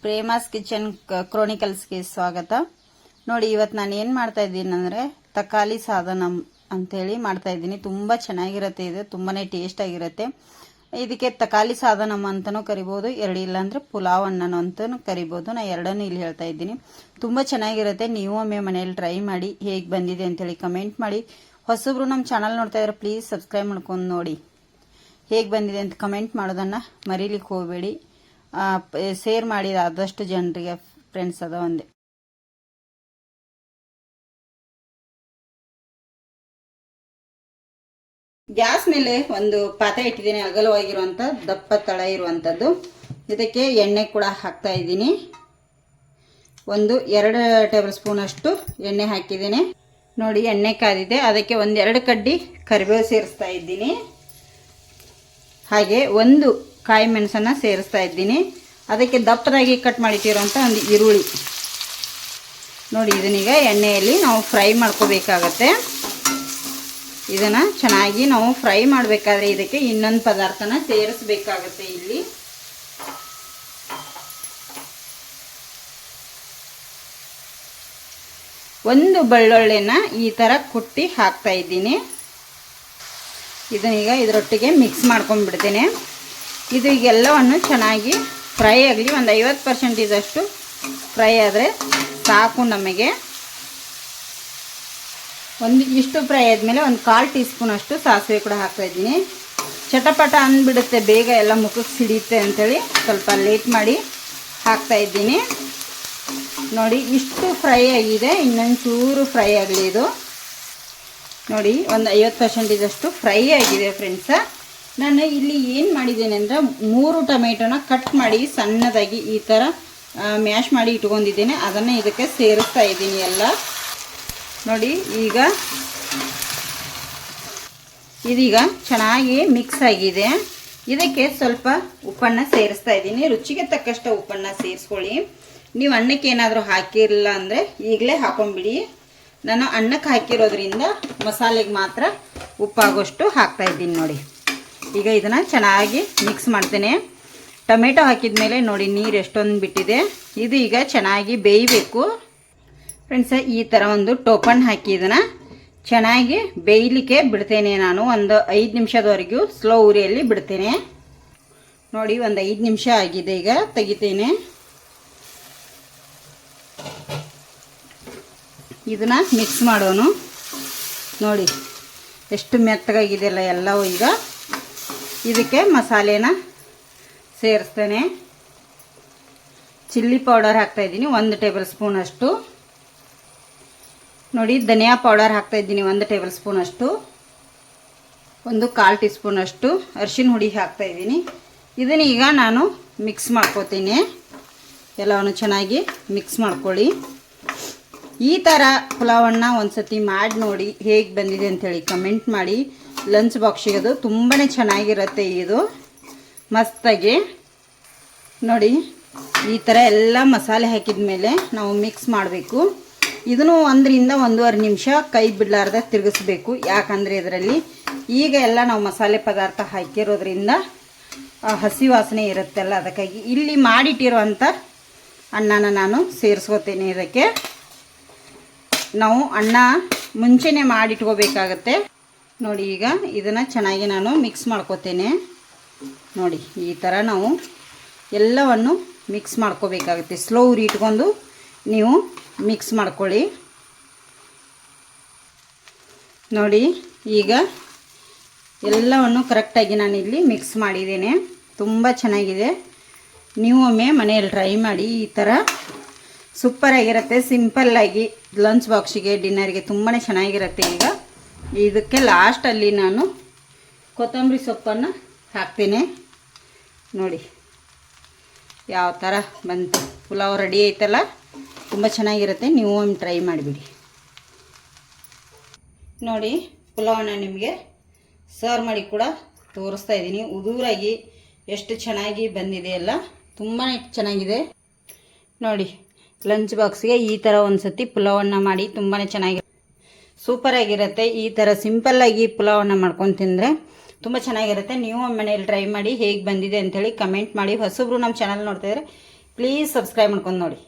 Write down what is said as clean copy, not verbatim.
ಪ್ರೇಮಾಸ್ kitchen ಕ್ರೋನಿಕಲ್ಸ್ಗೆ ಸ್ವಾಗತ. ನೋಡಿ, ಇವತ್ತು ನಾನು ಏನು ಮಾಡ್ತಾ ಇದ್ದೀನಿ ಅಂದರೆ ತಕಾಲಿ ಸಾಧನ ಅಂತೇಳಿ ಮಾಡ್ತಾ ಇದ್ದೀನಿ. ತುಂಬ ಚೆನ್ನಾಗಿರುತ್ತೆ, ಇದು ತುಂಬಾ ಟೇಸ್ಟ್ ಆಗಿರುತ್ತೆ. ಇದಕ್ಕೆ ತಕಾಲಿ ಸಾಧನಂ ಅಂತಲೂ ಕರಿಬೋದು, ಎರಡು ಇಲ್ಲಾಂದರೆ ಪುಲಾವ್ ಅನ್ನನೂ ಅಂತಲೂ ಕರಿಬೋದು. ನಾನು ಎರಡನ್ನೂ ಇಲ್ಲಿ ಹೇಳ್ತಾ ಇದ್ದೀನಿ. ತುಂಬ ಚೆನ್ನಾಗಿರುತ್ತೆ. ನೀವು ಒಮ್ಮೆ ಮನೆಯಲ್ಲಿ ಟ್ರೈ ಮಾಡಿ, ಹೇಗೆ ಬಂದಿದೆ ಅಂತೇಳಿ ಕಮೆಂಟ್ ಮಾಡಿ. ಹೊಸಬ್ರು ನಮ್ಮ ಚಾನಲ್ ನೋಡ್ತಾ ಇದ್ರೆ ಪ್ಲೀಸ್ ಸಬ್ಸ್ಕ್ರೈಬ್ ಮಾಡ್ಕೊಂಡು ನೋಡಿ. ಹೇಗೆ ಬಂದಿದೆ ಅಂತ ಕಮೆಂಟ್ ಮಾಡೋದನ್ನು ಮರೀಲಿಕ್ಕೆ ಹೋಗಬೇಡಿ. ಶೇರ್ ಮಾಡಿ ಆದಷ್ಟು ಜನರಿಗೆ ಫ್ರೆಂಡ್ಸ್ ಅದ ಒಂದೇ. ಗ್ಯಾಸ್ ಮೇಲೆ ಒಂದು ಪಾತ್ರೆ ಇಟ್ಟಿದ್ದೀನಿ, ಅಗಲವಾಗಿರುವಂಥ ದಪ್ಪ ತಳ ಇರುವಂಥದ್ದು. ಇದಕ್ಕೆ ಎಣ್ಣೆ ಕೂಡ ಹಾಕ್ತಾ ಇದ್ದೀನಿ. 2 ಟೇಬಲ್ ಸ್ಪೂನ್ ಅಷ್ಟು ಎಣ್ಣೆ ಹಾಕಿದ್ದೀನಿ. ನೋಡಿ, ಎಣ್ಣೆ ಕಾದಿದೆ. ಅದಕ್ಕೆ 2 ಕಡ್ಡಿ ಕರಿಬೇವು ಸೇರಿಸ್ತಾ ಇದ್ದೀನಿ. ಹಾಗೆ 1 ಕಾಯಿ ಮೆಣಸನ್ನು ಸೇರಿಸ್ತಾ ಇದ್ದೀನಿ. ಅದಕ್ಕೆ ದಪ್ಪದಾಗಿ ಕಟ್ ಮಾಡಿಟ್ಟಿರೋಂಥ ಒಂದು ಈರುಳ್ಳಿ. ನೋಡಿ, ಇದನ್ನೀಗ ಎಣ್ಣೆಯಲ್ಲಿ ನಾವು ಫ್ರೈ ಮಾಡ್ಕೋಬೇಕಾಗತ್ತೆ. ಇದನ್ನು ಚೆನ್ನಾಗಿ ನಾವು ಫ್ರೈ ಮಾಡಬೇಕಾದ್ರೆ ಇದಕ್ಕೆ ಇನ್ನೊಂದು ಪದಾರ್ಥನ ಸೇರಿಸಬೇಕಾಗತ್ತೆ. ಇಲ್ಲಿ ಒಂದು ಬೆಳ್ಳುಳ್ಳಿನ ಈ ಥರ ಕುಟ್ಟಿ ಹಾಕ್ತಾ ಇದ್ದೀನಿ. ಇದನ್ನೀಗ ಇದರೊಟ್ಟಿಗೆ ಮಿಕ್ಸ್ ಮಾಡ್ಕೊಂಡ್ಬಿಡ್ತೇನೆ. ಇದು ಎಲ್ಲವನ್ನು ಚೆನ್ನಾಗಿ ಫ್ರೈ ಆಗಲಿ. ಒಂದು 50% ಫ್ರೈ ಆದರೆ ಸಾಕು ನಮಗೆ. ಇಷ್ಟು ಫ್ರೈ ಆದಮೇಲೆ 1/4 ಟೀ ಸ್ಪೂನ್ ಅಷ್ಟು ಸಾಸಿವೆ ಕೂಡ ಹಾಕ್ತಾಯಿದ್ದೀನಿ. ಚಟಪಟ ಅಂದ್ಬಿಡುತ್ತೆ, ಬೇಗ ಎಲ್ಲ ಮುಖಕ್ಕೆ ಸಿಡಿಯುತ್ತೆ ಅಂಥೇಳಿ ಸ್ವಲ್ಪ ಲೇಟ್ ಮಾಡಿ ಹಾಕ್ತಾಯಿದ್ದೀನಿ. ನೋಡಿ, ಇಷ್ಟು ಫ್ರೈ ಆಗಿದೆ. ಇನ್ನೊಂದು ಚೂರು ಫ್ರೈ ಆಗಲಿ ಇದು. ನೋಡಿ, ಒಂದು 50% ಫ್ರೈ ಆಗಿದೆ ಫ್ರೆಂಡ್ಸ. ನಾನು ಇಲ್ಲಿ ಏನು ಮಾಡಿದ್ದೇನೆ ಅಂದರೆ 3 ಟೊಮೆಟೊನ ಕಟ್ ಮಾಡಿ ಸಣ್ಣದಾಗಿ ಈ ಥರ ಮ್ಯಾಶ್ ಮಾಡಿ ಇಟ್ಕೊಂಡಿದ್ದೇನೆ. ಅದನ್ನು ಇದಕ್ಕೆ ಸೇರಿಸ್ತಾ ಇದ್ದೀನಿ ಎಲ್ಲ. ನೋಡಿ, ಇದೀಗ ಚೆನ್ನಾಗಿ ಮಿಕ್ಸ್ ಆಗಿದೆ. ಇದಕ್ಕೆ ಸ್ವಲ್ಪ ಉಪ್ಪನ್ನು ಸೇರಿಸ್ತಾ ಇದ್ದೀನಿ. ರುಚಿಗೆ ತಕ್ಕಷ್ಟು ಉಪ್ಪನ್ನು ಸೇರಿಸ್ಕೊಳ್ಳಿ. ನೀವು ಅನ್ನಕ್ಕೆ ಏನಾದರೂ ಹಾಕಿರಲಿಲ್ಲ ಅಂದರೆ ಈಗಲೇ ಹಾಕೊಂಡ್ಬಿಡಿ. ನಾನು ಅನ್ನಕ್ಕೆ ಹಾಕಿರೋದ್ರಿಂದ ಮಸಾಲೆಗೆ ಮಾತ್ರ ಉಪ್ಪಾಗೋಷ್ಟು ಹಾಕ್ತಾಯಿದ್ದೀನಿ. ನೋಡಿ, ಈಗ ಇದನ್ನು ಚೆನ್ನಾಗಿ ಮಿಕ್ಸ್ ಮಾಡ್ತೇನೆ. ಟೊಮೆಟೊ ಹಾಕಿದ ಮೇಲೆ ನೋಡಿ ನೀರು ಎಷ್ಟೊಂದು ಬಿಟ್ಟಿದೆ. ಇದು ಈಗ ಚೆನ್ನಾಗಿ ಬೇಯಬೇಕು ಫ್ರೆಂಡ್ಸ. ಈ ಥರ ಒಂದು ಟೋಪನ್ ಹಾಕಿ ಇದನ್ನು ಚೆನ್ನಾಗಿ ಬೇಯಲಿಕ್ಕೆ ಬಿಡ್ತೇನೆ. ನಾನು ಒಂದು 5 ನಿಮಿಷದವರೆಗೂ ಸ್ಲೋ ಉರಿಯಲ್ಲಿ ಬಿಡ್ತೇನೆ. ನೋಡಿ, ಒಂದು 5 ನಿಮಿಷ ಆಗಿದೆ. ಈಗ ತೆಗಿತೇನೆ. ಇದನ್ನು ಮಿಕ್ಸ್ ಮಾಡೋಣ. ನೋಡಿ, ಎಷ್ಟು ಮೆತ್ತಗಾಗಿದೆಯಲ್ಲ ಎಲ್ಲವೂ. ಈಗ ಇದಕ್ಕೆ ಮಸಾಲೆನ ಸೇರಿಸ್ತೇನೆ. ಚಿಲ್ಲಿ ಪೌಡರ್ ಹಾಕ್ತಾಯಿದ್ದೀನಿ 1 ಟೇಬಲ್ ಸ್ಪೂನ್ ಅಷ್ಟು. ನೋಡಿ, ಧನಿಯಾ ಪೌಡರ್ ಹಾಕ್ತಾಯಿದ್ದೀನಿ 1 ಟೇಬಲ್ ಸ್ಪೂನ್ ಅಷ್ಟು. 1/4 ಟೀ ಸ್ಪೂನ್ ಅಷ್ಟು ಅರಿಶಿನ ಹುಡಿ ಹಾಕ್ತಾಯಿದ್ದೀನಿ. ಇದನ್ನೀಗ ನಾನು ಮಿಕ್ಸ್ ಮಾಡ್ಕೋತೀನಿ. ಎಲ್ಲವನ್ನು ಚೆನ್ನಾಗಿ ಮಿಕ್ಸ್ ಮಾಡ್ಕೊಳ್ಳಿ. ಈ ಥರ ಪುಲಾವನ್ನು ಒಂದು ಸತಿ ಮಾಡಿ ನೋಡಿ, ಹೇಗೆ ಬಂದಿದೆ ಅಂಥೇಳಿ ಕಮೆಂಟ್ ಮಾಡಿ. ಲಂಚ್ ಬಾಕ್ಸಿಗೆ ಅದು ತುಂಬಾ ಚೆನ್ನಾಗಿರುತ್ತೆ. ಇದು ಮಸ್ತಾಗಿ. ನೋಡಿ, ಈ ಥರ ಎಲ್ಲ ಮಸಾಲೆ ಹಾಕಿದ ಮೇಲೆ ನಾವು ಮಿಕ್ಸ್ ಮಾಡಬೇಕು. ಇದನ್ನು 1 ರಿಂದ 1.5 ನಿಮಿಷ ಕೈ ಬಿಡಲಾರ್ದೆ ತಿರುಗಿಸ್ಬೇಕು. ಯಾಕಂದರೆ ಇದರಲ್ಲಿ ಈಗ ಎಲ್ಲ ನಾವು ಮಸಾಲೆ ಪದಾರ್ಥ ಹಾಕಿರೋದ್ರಿಂದ ಹಸಿ ವಾಸನೆ ಇರುತ್ತಲ್ಲ, ಅದಕ್ಕಾಗಿ ಇಲ್ಲಿ ಮಾಡಿಟ್ಟಿರೋವಂಥ ಅನ್ನನ ನಾನು ಸೇರಿಸ್ಕೋತೇನೆ. ಇದಕ್ಕೆ ನಾವು ಅನ್ನ ಮುಂಚೆನೇ ಮಾಡಿಟ್ಕೋಬೇಕಾಗತ್ತೆ. ನೋಡಿ, ಈಗ ಇದನ್ನು ಚೆನ್ನಾಗಿ ನಾನು ಮಿಕ್ಸ್ ಮಾಡ್ಕೋತೇನೆ. ನೋಡಿ, ಈ ಥರ ನಾವು ಎಲ್ಲವನ್ನು ಮಿಕ್ಸ್ ಮಾಡ್ಕೋಬೇಕಾಗುತ್ತೆ. ಸ್ಲೋ ಉರಿ ಇಟ್ಕೊಂಡು ನೀವು ಮಿಕ್ಸ್ ಮಾಡ್ಕೊಳ್ಳಿ. ನೋಡಿ, ಈಗ ಎಲ್ಲವನ್ನು ಕರೆಕ್ಟಾಗಿ ನಾನಿಲ್ಲಿ ಮಿಕ್ಸ್ ಮಾಡಿದ್ದೇನೆ. ತುಂಬ ಚೆನ್ನಾಗಿದೆ. ನೀವು ಒಮ್ಮೆ ಮನೆಯಲ್ಲಿ ಟ್ರೈ ಮಾಡಿ. ಈ ಥರ ಸೂಪರಾಗಿರುತ್ತೆ. ಸಿಂಪಲ್ಲಾಗಿ ಲಂಚ್ ಬಾಕ್ಸಿಗೆ, ಡಿನ್ನರ್ಗೆ ತುಂಬಾ ಚೆನ್ನಾಗಿರುತ್ತೆ. ಈಗ ಇದಕ್ಕೆ ಲಾಸ್ಟಲ್ಲಿ ನಾನು ಕೊತ್ತಂಬರಿ ಸೊಪ್ಪನ್ನು ಹಾಕ್ತೇನೆ. ನೋಡಿ, ಯಾವ ಥರ ಬಂತು. ಪುಲಾವ್ ರೆಡಿ ಆಯ್ತಲ್ಲ, ತುಂಬ ಚೆನ್ನಾಗಿರುತ್ತೆ. ನೀವು ಒಮ್ಮೆ ಟ್ರೈ ಮಾಡಿಬಿಡಿ. ನೋಡಿ, ಪುಲಾವನ್ನ ನಿಮಗೆ ಸರ್ವ್ ಮಾಡಿ ಕೂಡ ತೋರಿಸ್ತಾ ಇದ್ದೀನಿ. ಉದುರಾಗಿ ಎಷ್ಟು ಚೆನ್ನಾಗಿ ಬಂದಿದೆ ಅಲ್ಲ, ತುಂಬಾ ಚೆನ್ನಾಗಿದೆ. ನೋಡಿ, ಲಂಚ್ ಬಾಕ್ಸ್ಗೆ ಈ ಥರ ಒಂದು ಸತಿ ಪುಲಾವನ್ನು ಮಾಡಿ. ತುಂಬಾ ಚೆನ್ನಾಗಿ ಸೂಪರಾಗಿರುತ್ತೆ. ಈ ಥರ ಸಿಂಪಲ್ಲಾಗಿ ಪುಲಾವನ್ನು ಮಾಡ್ಕೊಂಡು ತಿಂದರೆ ತುಂಬ ಚೆನ್ನಾಗಿರುತ್ತೆ. ನೀವು ಮನೆಯಲ್ಲಿ ಟ್ರೈ ಮಾಡಿ ಹೇಗೆ ಬಂದಿದೆ ಅಂಥೇಳಿ ಕಮೆಂಟ್ ಮಾಡಿ. ಹೊಸಬ್ರು ನಮ್ಮ ಚಾನಲ್ ನೋಡ್ತಾಯಿದ್ರೆ ಪ್ಲೀಸ್ ಸಬ್ಸ್ಕ್ರೈಬ್ ಮಾಡ್ಕೊಂಡು ನೋಡಿ.